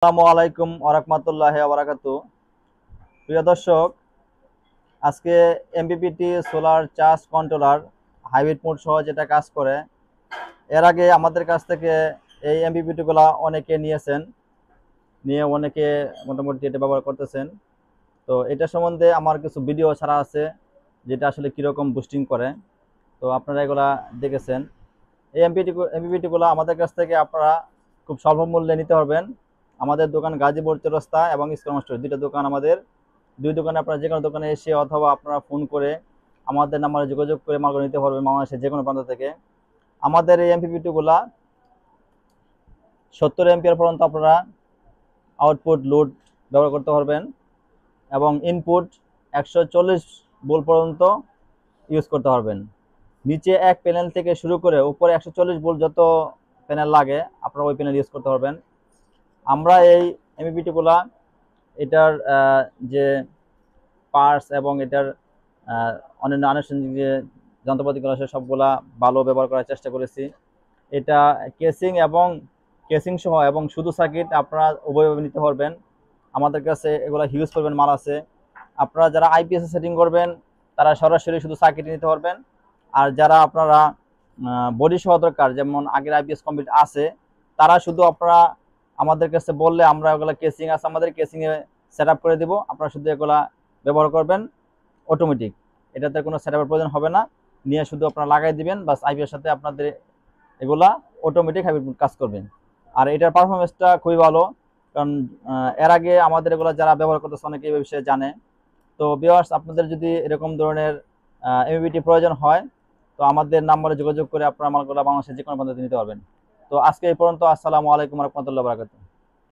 আসসালামু আলাইকুম ওয়া রাহমাতুল্লাহি ওয়া বারাকাতুহু। প্রিয় দর্শক, আজকে MPPT solar charge controller hybrid mode সহ যেটা কাজ করে, এর আগে আমাদের কাছ থেকে এই এমপিপিটিগুলো অনেকে নিয়ে অনেকে মোটামুটি এটা ব্যবহার করতেছেন। তো এটা সম্বন্ধে আমার কিছু ভিডিও ছাড়া আছে যেটা আসলে কীরকম বুস্টিং করে। তো আপনারা এগুলা দেখেছেন। এই এমপিপিটিগুলো আমাদের কাছ থেকে আপনারা খুব স্বল্প মূল্যে নিতে পারবেন। আমাদের দোকান গাজীপুর চৌরাস্তা এবং ইস্কন স্টোর, দুইটা দোকান আমাদের। দুই দোকানে আপনারা যে কোনো দোকানে এসে অথবা আপনারা ফোন করে আমাদের নাম্বারে যোগাযোগ করে মালগুলো নিতে পারবেন বাংলাদেশের যে কোনো প্রান্ত থেকে। আমাদের এই এমপিপিটিগুলা 70 এমপিআর পর্যন্ত আপনারা আউটপুট লোড ব্যবহার করতে পারবেন এবং ইনপুট 140 ভোল্ট পর্যন্ত ইউজ করতে পারবেন। নিচে এক প্যানেল থেকে শুরু করে উপরে 140 ভোল্ট যত প্যানেল লাগে আপনারা ওই প্যানেল ইউজ করতে পারবেন। আমরা এই এমপিপিটিগুলা এটার যে পার্টস এবং এটার অন্যান্য আনুষঙ্গিক যে যন্ত্রপাতিগুলো আছে সবগুলা ভালো ব্যবহার করার চেষ্টা করেছি। এটা কেসিং সহ এবং শুধু সার্কিট আপনারা উভয়ভাবে নিতে পারবেন। আমাদের কাছে এগুলো হিউজ পরিমাণ মাল আছে। আপনারা যারা আইপিএস সেটিং করবেন তারা সরাসরি শুধু সার্কিট নিতে পারবেন। আর যারা আপনারা বডি সহ দরকার, যেমন আগের আইপিএস কমপ্লিট আছে, তারা শুধু আপনারা আমাদের কাছে বললে আমরা ওগুলো কেসিং আছে আমাদের কেসিংয়ে সেট আপ করে দেবো। আপনারা শুধু এগুলা ব্যবহার করবেন অটোমেটিক, এটাতে কোনো সেট আপের প্রয়োজন হবে না। নিয়ে শুধু আপনারা লাগাই দিবেন, বাস আইপিএর সাথে আপনাদের এগুলা অটোমেটিক হাইব্রিড কাজ করবেন। আর এটার পারফরমেন্সটা খুবই ভালো, কারণ এর আগে আমাদের এগুলো যারা ব্যবহার করতেছে অনেকে এই বিষয়ে জানে। তো ভিউয়ার্স, আপনাদের যদি এরকম ধরনের এমপিপিটি প্রয়োজন হয় তো আমাদের নাম্বারে যোগাযোগ করে আপনারা মালগুলো বাংলাদেশের যে কোনো প্রান্তে নিতে পারবেন। তো আজকে এই পর্যন্ত। আসসালামু আলাইকুম ওয়া রাহমাতুল্লাহি ওয়া বারাকাতুহু।